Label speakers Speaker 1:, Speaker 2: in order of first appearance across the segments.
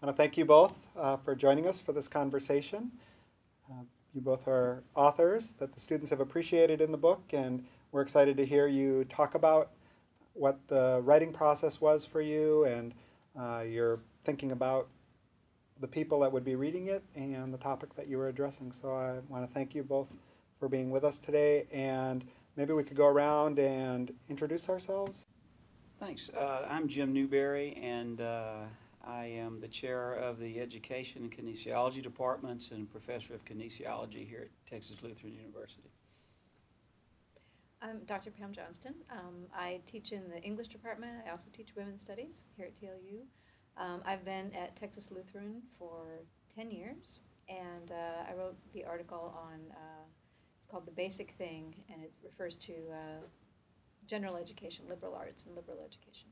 Speaker 1: I want to thank you both for joining us for this conversation. You both are authors that the students have appreciated in the book, and we're excited to hear you talk about what the writing process was for you and your thinking about the people that would be reading it and the topic that you were addressing. So I want to thank you both for being with us today, and maybe we could go around and introduce ourselves.
Speaker 2: Thanks. I'm Jim Newberry, and I am the chair of the Education and Kinesiology departments and professor of kinesiology here at Texas Lutheran University.
Speaker 3: I'm Dr. Pam Johnston. I teach in the English department. I also teach women's studies here at TLU. I've been at Texas Lutheran for 10 years, and I wrote the article on, it's called The Basic Thing, and it refers to general education, liberal arts, and liberal education.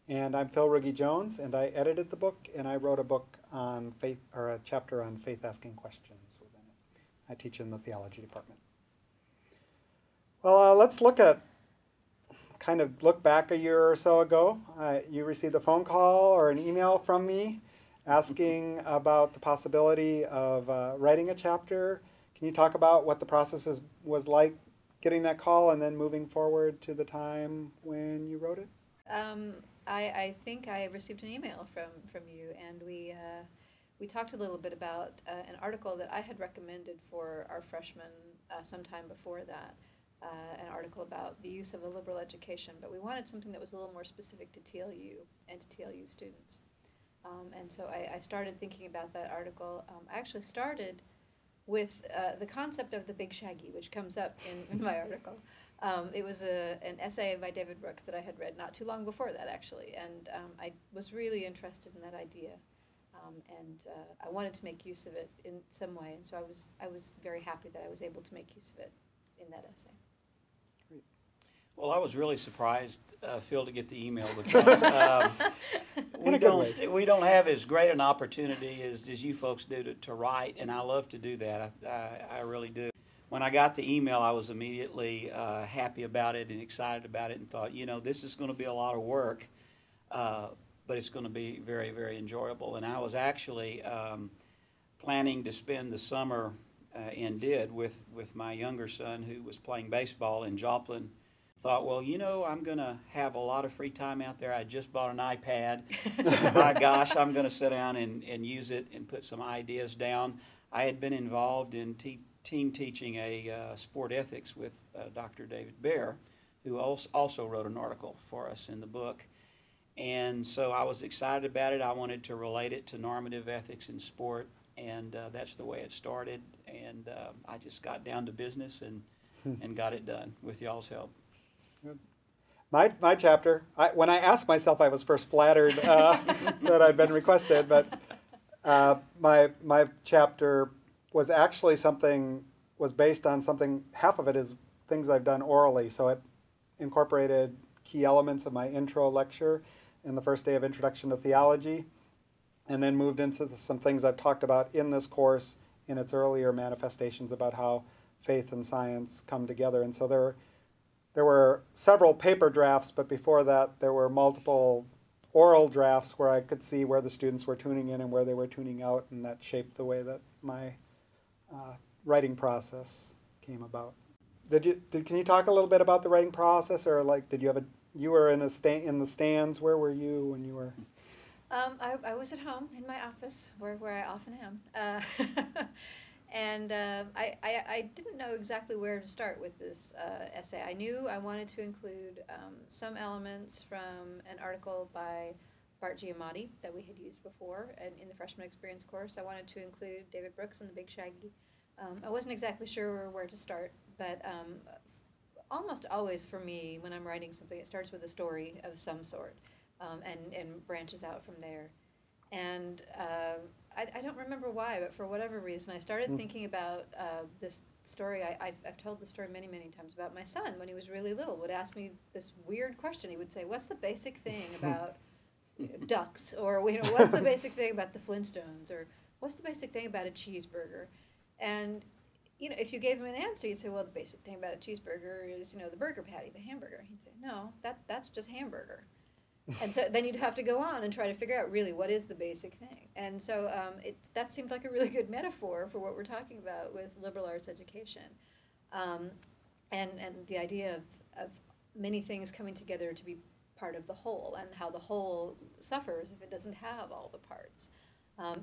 Speaker 1: And I'm Phil Ruggie-Jones, and I edited the book, and I wrote a book on faith, or a chapter on faith asking questions within it. I teach in the theology department. Well, let's look back a year or so ago. You received a phone call or an email from me asking about the possibility of writing a chapter. Can you talk about what the process was like getting that call and then moving forward to the time when you wrote it?
Speaker 3: I think I received an email from you, and we talked a little bit about an article that I had recommended for our freshmen sometime before that. An article about the use of a liberal education, but we wanted something that was a little more specific to TLU and to TLU students. And so I started thinking about that article. I actually started with the concept of the Big Shaggy, which comes up in my article. It was an essay by David Brooks that I had read not too long before that, actually, and I was really interested in that idea. And I wanted to make use of it in some way, and so I was very happy that I was able to make use of it in that essay.
Speaker 2: Well, I was really surprised, Phil, to get the email because we don't have as great an opportunity as you folks do to write, and I love to do that. I really do. When I got the email, I was immediately happy about it and excited about it and thought, you know, this is going to be a lot of work, but it's going to be very, very enjoyable. And I was actually planning to spend the summer and did with my younger son who was playing baseball in Joplin. Thought, well, you know, I'm going to have a lot of free time out there. I just bought an iPad. My gosh, I'm going to sit down and use it and put some ideas down. I had been involved in team teaching a sport ethics with Dr. David Bear, who also wrote an article for us in the book. And so I was excited about it. I wanted to relate it to normative ethics in sport, and that's the way it started. And I just got down to business and got it done with y'all's help.
Speaker 1: Good. My chapter, when I asked myself, I was first flattered that I'd been requested, but my chapter was actually was based on something, half of it is things I've done orally, so it incorporated key elements of my intro lecture in the first day of Introduction to Theology, and then moved into some things I've talked about in this course in its earlier manifestations about how faith and science come together. And so there were several paper drafts, but before that there were multiple oral drafts where I could see where the students were tuning in and where they were tuning out, and that shaped the way that my writing process came about. Can you talk a little bit about the writing process, or like you were in the stands? Where were you when you were?
Speaker 3: I was at home in my office, where I often am. And I didn't know exactly where to start with this essay. I knew I wanted to include some elements from an article by Bart Giamatti that we had used before in the freshman experience course. I wanted to include David Brooks and the Big Shaggy. I wasn't exactly sure where to start, but almost always for me, when I'm writing something, it starts with a story of some sort and branches out from there. And I don't remember why, but for whatever reason, I started thinking about this story. I've told the story many, many times about my son when he was really little, would ask me this weird question. He would say, what's the basic thing about ducks? Or what's the basic thing about the Flintstones? Or what's the basic thing about a cheeseburger? And if you gave him an answer, you'd say, well, the basic thing about a cheeseburger is, the burger patty, the hamburger. He'd say, no, that's just hamburger. And so then you'd have to go on and try to figure out really what is the basic thing. And so that seemed like a really good metaphor for what we're talking about with liberal arts education. And the idea of many things coming together to be part of the whole, and how the whole suffers if it doesn't have all the parts.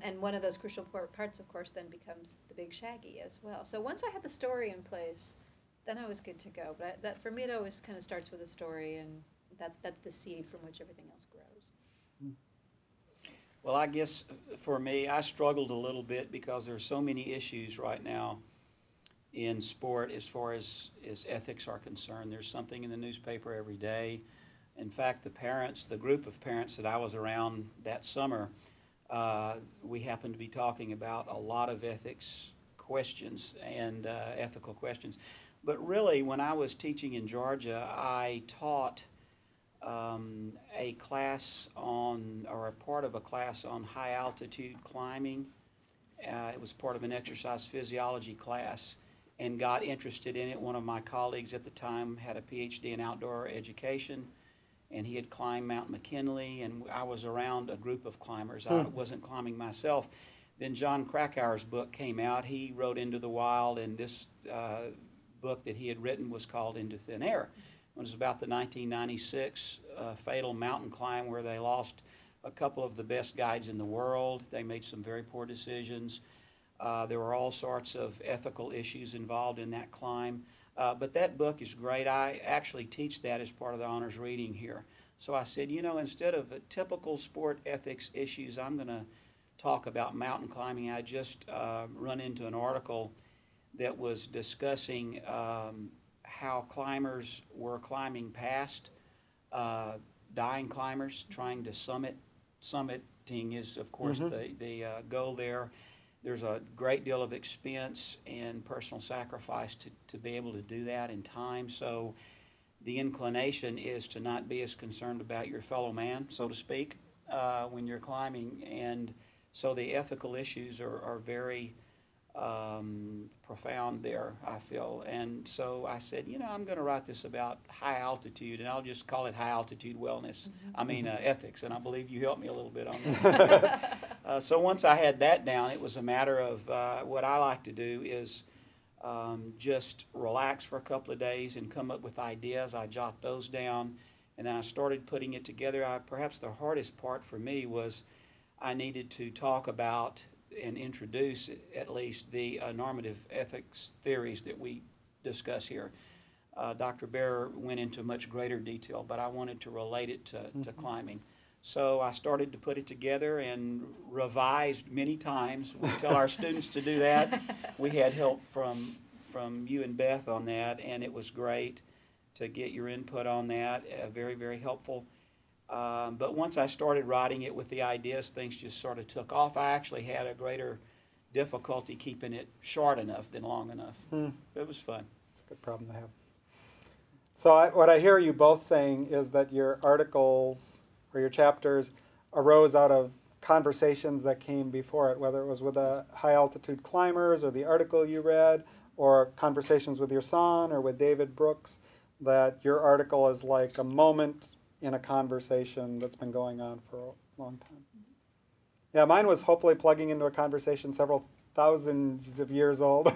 Speaker 3: And one of those crucial parts, of course, then becomes the big Shaggy as well. So once I had the story in place, then I was good to go. But that for me, it always kind of starts with a story, and that's the seed from which everything else grows.
Speaker 2: Well, I guess for me, I struggled a little bit because there are so many issues right now in sport as far as ethics are concerned. There's something in the newspaper every day. In fact, the group of parents that I was around that summer, we happened to be talking about a lot of ethics questions and ethical questions. But really, when I was teaching in Georgia, I taught a class on, or a part of a class on high altitude climbing. It was part of an exercise physiology class, and got interested in it. One of my colleagues at the time had a PhD in outdoor education, and he had climbed Mount McKinley, and I was around a group of climbers. I wasn't climbing myself. Then John Krakauer's book came out. He wrote Into the Wild, and this book that he had written was called Into Thin Air. It was about the 1996 fatal mountain climb where they lost a couple of the best guides in the world. They made some very poor decisions. There were all sorts of ethical issues involved in that climb. But that book is great. I actually teach that as part of the honors reading here. So I said, you know, instead of typical sport ethics issues, I'm going to talk about mountain climbing. I just run into an article that was discussing how climbers were climbing past dying climbers, trying to summit. Summiting is, of course, the goal there. There's a great deal of expense and personal sacrifice to be able to do that in time. So the inclination is to not be as concerned about your fellow man, so to speak, when you're climbing. And so the ethical issues are very profound there, I feel. And so I said, you know, I'm going to write this about high altitude, and I'll just call it high altitude wellness. I mean ethics, and I believe you helped me a little bit on that. So once I had that down, it was a matter of what I like to do is just relax for a couple of days and come up with ideas. I jot those down, and then I started putting it together. Perhaps the hardest part for me was I needed to talk about and introduce at least the normative ethics theories that we discuss here. Dr. Bear went into much greater detail, but I wanted to relate it to climbing. So I started to put it together and revised many times. We tell our students to do that. We had help from you and Beth on that, and it was great to get your input on that. Very, very helpful. But once I started writing it with the ideas, things just sort of took off. I actually had a greater difficulty keeping it short enough than long enough. It was fun.
Speaker 1: It's a good problem to have. So what I hear you both saying is that your articles or your chapters arose out of conversations that came before it, whether it was with the high-altitude climbers or the article you read, or conversations with your son or with David Brooks, that your article is like a moment in a conversation that's been going on for a long time. Yeah, mine was hopefully plugging into a conversation several thousands of years old,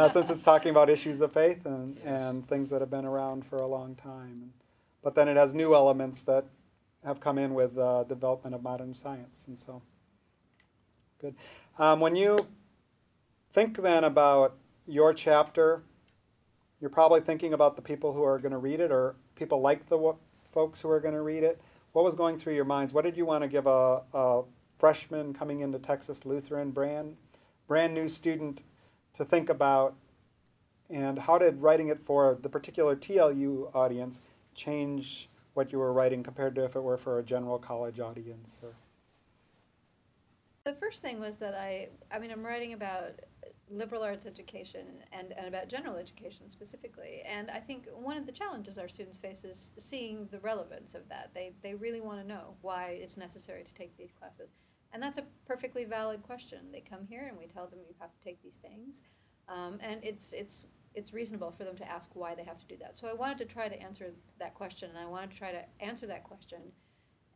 Speaker 1: since it's talking about issues of faith and things that have been around for a long time. But then it has new elements that have come in with the development of modern science, and so good. When you think then about your chapter, you're probably thinking about the people who are going to read it, or people like the folks who are going to read it. What was going through your minds? What did you want to give a freshman coming into Texas Lutheran, brand new student, to think about? And how did writing it for the particular TLU audience change what you were writing compared to if it were for a general college audience? Or?
Speaker 3: The first thing was that I'm writing about liberal arts education and about general education specifically. And I think one of the challenges our students face is seeing the relevance of that. They really want to know why it's necessary to take these classes. And that's a perfectly valid question. They come here and we tell them you have to take these things. And it's reasonable for them to ask why they have to do that. So I wanted to try to answer that question, and I wanted to try to answer that question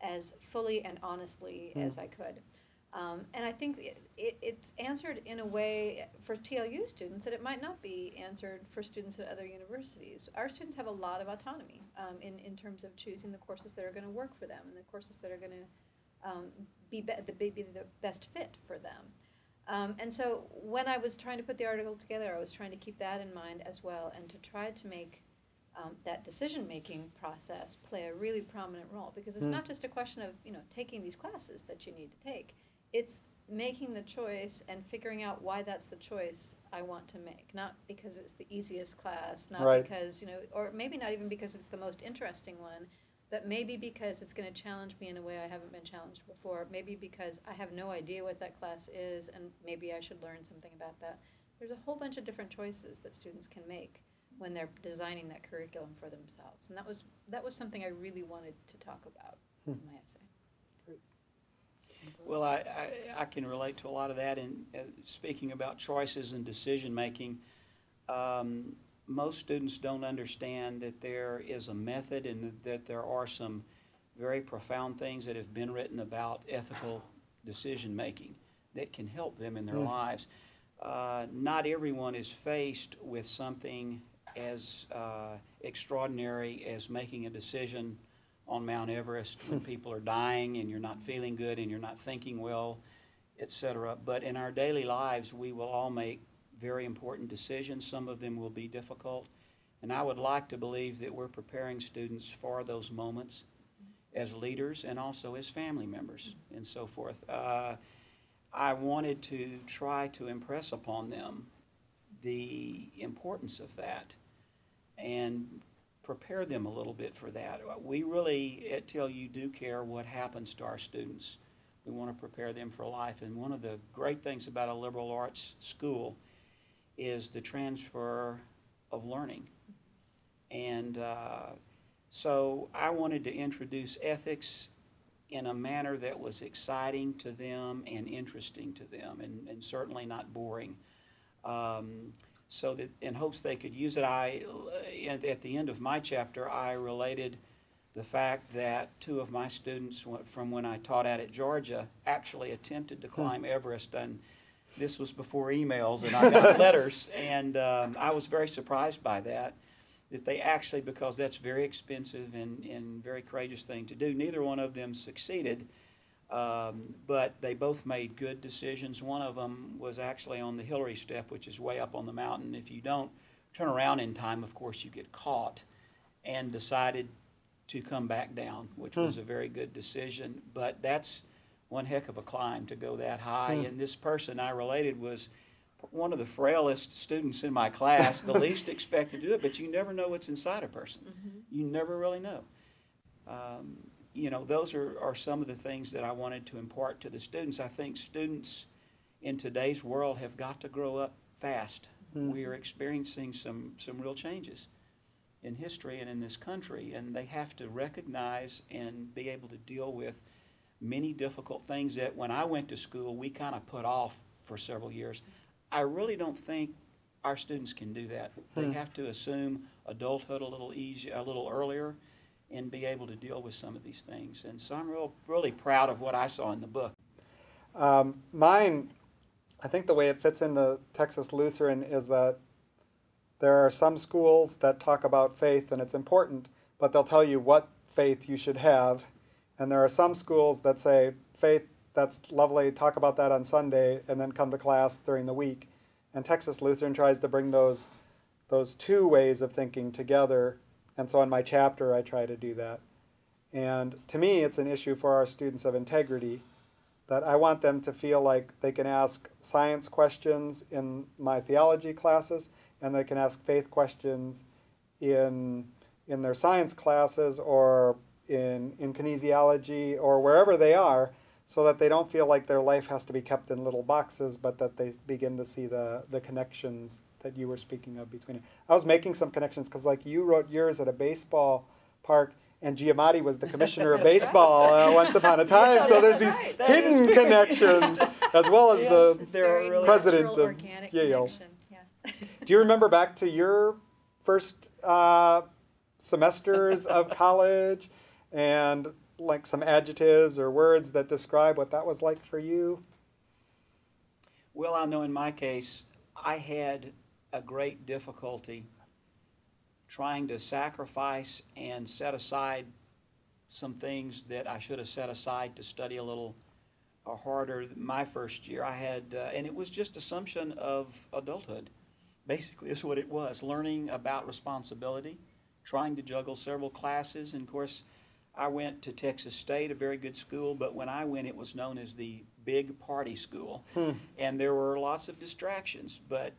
Speaker 3: as fully and honestly as I could. And I think it's answered in a way for TLU students that it might not be answered for students at other universities. Our students have a lot of autonomy in terms of choosing the courses that are going to work for them and the courses that are going to be the best fit for them. And so when I was trying to put the article together, I was trying to keep that in mind as well, and to try to make that decision-making process play a really prominent role, because it's not just a question of taking these classes that you need to take. It's making the choice and figuring out why that's the choice I want to make, not because it's the easiest class, not because or maybe not even because it's the most interesting one, but maybe because it's going to challenge me in a way I haven't been challenged before, maybe because I have no idea what that class is and maybe I should learn something about that. There's a whole bunch of different choices that students can make when they're designing that curriculum for themselves. And that was something I really wanted to talk about in my essay.
Speaker 2: Well, I can relate to a lot of that in speaking about choices and decision making. Most students don't understand that there is a method and that there are some very profound things that have been written about ethical decision making that can help them in their lives. Not everyone is faced with something as extraordinary as making a decision on Mount Everest when people are dying and you're not feeling good and you're not thinking well, etc. But in our daily lives, we will all make very important decisions. Some of them will be difficult. And I would like to believe that we're preparing students for those moments as leaders and also as family members and so forth. I wanted to try to impress upon them the importance of that and prepare them a little bit for that. We really, at TLU, do care what happens to our students. We want to prepare them for life. And one of the great things about a liberal arts school is the transfer of learning. And so I wanted to introduce ethics in a manner that was exciting to them and interesting to them, and certainly not boring. So that in hopes they could use it, at the end of my chapter, I related the fact that two of my students from when I taught out at Georgia actually attempted to climb Everest, and this was before emails, and I got letters, and I was very surprised by that they actually, because that's very expensive and very courageous thing to do, neither one of them succeeded. But they both made good decisions. One of them was actually on the Hillary step, which is way up on the mountain. If you don't turn around in time, of course, you get caught, and decided to come back down, which was a very good decision. But that's one heck of a climb to go that high. And this person I related was one of the frailest students in my class, the least expected to do it, but you never know what's inside a person. You never really know. Those are some of the things that I wanted to impart to the students. I think students in today's world have got to grow up fast. We are experiencing some real changes in history and in this country, and they have to recognize and be able to deal with many difficult things that when I went to school we kind of put off for several years. I really don't think our students can do that. They have to assume adulthood a little earlier, and be able to deal with some of these things. And so I'm really proud of what I saw in the book.
Speaker 1: Mine, I think the way it fits into Texas Lutheran is that there are some schools that talk about faith and it's important, but they'll tell you what faith you should have. And there are some schools that say, faith, that's lovely, talk about that on Sunday, and then come to class during the week. And Texas Lutheran tries to bring those two ways of thinking together. And so in my chapter, I try to do that. And to me, it's an issue for our students of integrity, that I want them to feel like they can ask science questions in my theology classes, and they can ask faith questions in their science classes or in kinesiology or wherever they are, so that they don't feel like their life has to be kept in little boxes, but that they begin to see the connections that you were speaking of between it. I was making some connections because, like, you wrote yours at a baseball park, and Giamatti was the commissioner of baseball once upon a time. So there's these hidden connections, as well as the president of Yale. Do you remember back to your first semesters of college, and like some adjectives or words that describe what that was like for you?
Speaker 2: Well, I know in my case, I had a great difficulty trying to sacrifice and set aside some things that I should have set aside to study a little harder. My first year, I had, and it was just assumption of adulthood, basically is what it was, learning about responsibility, trying to juggle several classes, and of course, I went to Texas State, a very good school, but when I went, it was known as the big party school, and there were lots of distractions, but,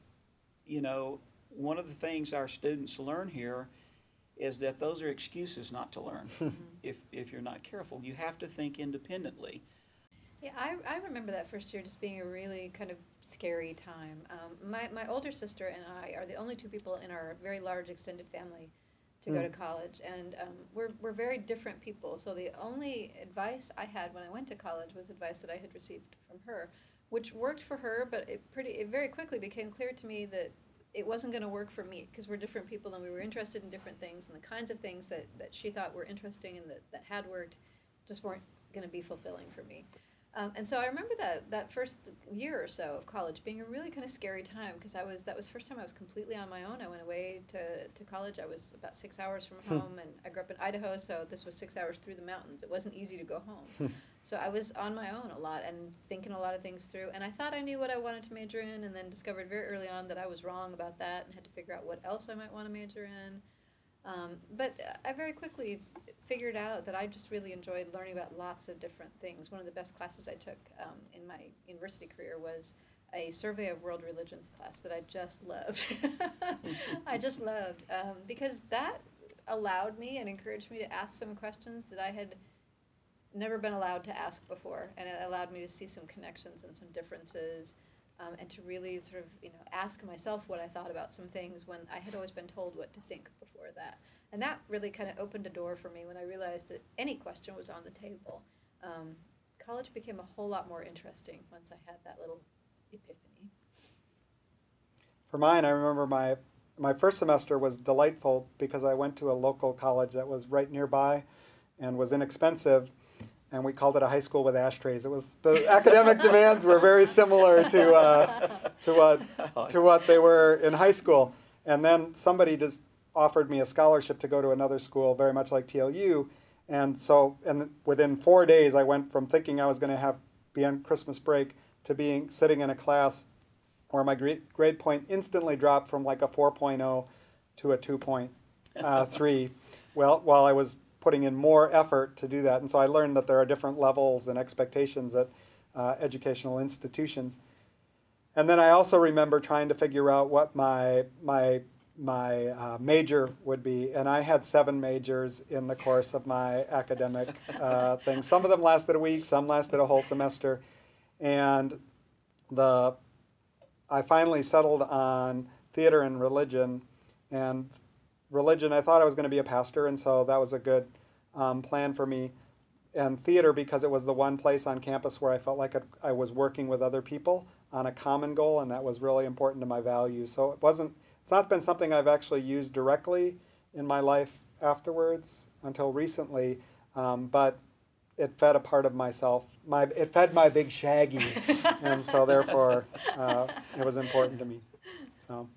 Speaker 2: you know, one of the things our students learn here is that those are excuses not to learn if you're not careful. You have to think independently.
Speaker 3: Yeah, I remember that first year just being a really kind of scary time. My older sister and I are the only two people in our very large extended family to go to college, and we're very different people. So the only advice I had when I went to college was advice that I had received from her, which worked for her, but it very quickly became clear to me that it wasn't going to work for me because we're different people and we were interested in different things, and the kinds of things that she thought were interesting and that had worked just weren't going to be fulfilling for me. And so I remember that first year or so of college being a really kind of scary time because that was the first time I was completely on my own. I went away to college. I was about 6 hours from home, and I grew up in Idaho, so this was 6 hours through the mountains. It wasn't easy to go home. So I was on my own a lot and thinking a lot of things through. And I thought I knew what I wanted to major in, and then discovered very early on that I was wrong about that and had to figure out what else I might want to major in. But I very quickly figured out that I just really enjoyed learning about lots of different things. One of the best classes I took in my university career was a survey of world religions class that I just loved. I just loved because that allowed me and encouraged me to ask some questions that I had never been allowed to ask before, and it allowed me to see some connections and some differences. And to really sort of, ask myself what I thought about some things when I had always been told what to think before that. And that really kind of opened a door for me when I realized that any question was on the table. College became a whole lot more interesting once I had that little epiphany.
Speaker 1: For mine, I remember my first semester was delightful because I went to a local college that was right nearby and was inexpensive. And we called it a high school with ashtrays. It was the academic demands were very similar to what they were in high school. And then somebody just offered me a scholarship to go to another school, very much like TLU. And within 4 days, I went from thinking I was going to be on Christmas break to sitting in a class where my grade point instantly dropped from like a 4.0 to a 2.3. While I was putting in more effort to do that. And so I learned that there are different levels and expectations at educational institutions. And then I also remember trying to figure out what my major would be. And I had 7 majors in the course of my academic thing. Some of them lasted a week, some lasted a whole semester. And I finally settled on theater and religion. And religion, I thought I was going to be a pastor, and so that was a good plan for me. And theater, because it was the one place on campus where I felt like I was working with other people on a common goal, and that was really important to my values. So it's not been something I've actually used directly in my life afterwards until recently, but it fed a part of myself. It fed my big shaggy, and so therefore it was important to me. So.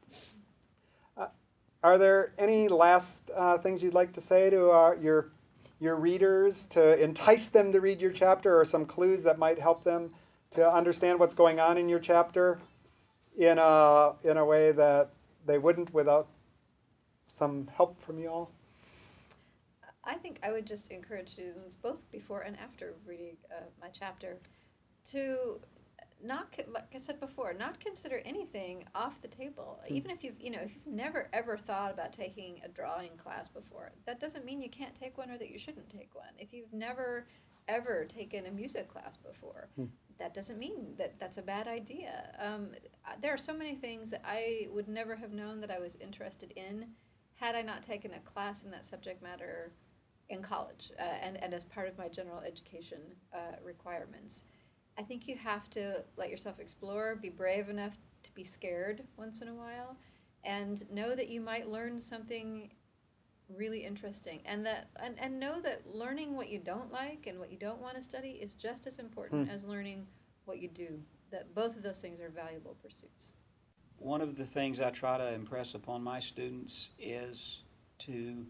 Speaker 1: Are there any last things you'd like to say to your readers to entice them to read your chapter, or some clues that might help them to understand what's going on in your chapter in a way that they wouldn't without some help from you all?
Speaker 3: I think I would just encourage students, both before and after reading my chapter, to like I said before, not consider anything off the table. Even if you've never ever thought about taking a drawing class before, that doesn't mean you can't take one or that you shouldn't take one. If you've never ever taken a music class before, that doesn't mean that that's a bad idea. There are so many things that I would never have known that I was interested in had I not taken a class in that subject matter in college and as part of my general education requirements. I think you have to let yourself explore, be brave enough to be scared once in a while, and know that you might learn something really interesting, and and know that learning what you don't like and what you don't want to study is just as important as learning what you do. That both of those things are valuable pursuits.
Speaker 2: One of the things I try to impress upon my students is to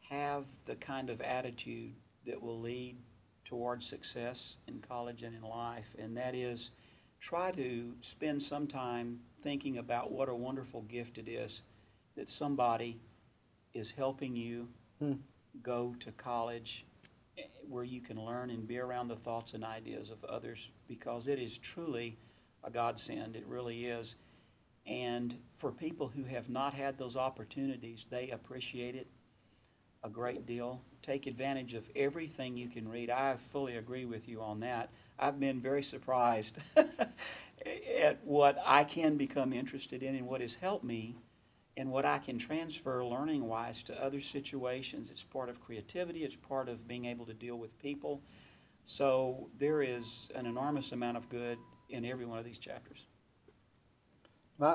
Speaker 2: have the kind of attitude that will lead towards success in college and in life, and that is try to spend some time thinking about what a wonderful gift it is that somebody is helping you go to college where you can learn and be around the thoughts and ideas of others, because it is truly a godsend. It really is. And for people who have not had those opportunities, they appreciate it a great deal. Take advantage of everything you can read. I fully agree with you on that. I've been very surprised at what I can become interested in and what has helped me and what I can transfer learning-wise to other situations. It's part of creativity. It's part of being able to deal with people. So there is an enormous amount of good in every one of these chapters.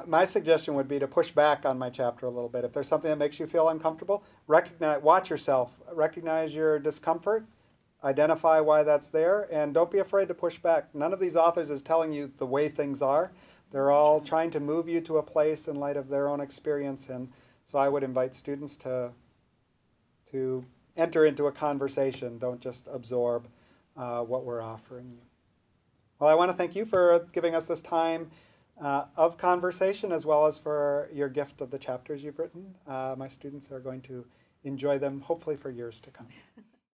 Speaker 1: My suggestion would be to push back on my chapter a little bit. If there's something that makes you feel uncomfortable, watch yourself, recognize your discomfort, identify why that's there, and don't be afraid to push back. None of these authors is telling you the way things are. They're all trying to move you to a place in light of their own experience, and so I would invite students to enter into a conversation. Don't just absorb what we're offering you. Well, I want to thank you for giving us this time of conversation, as well as for your gift of the chapters you've written. My students are going to enjoy them, hopefully for years to come.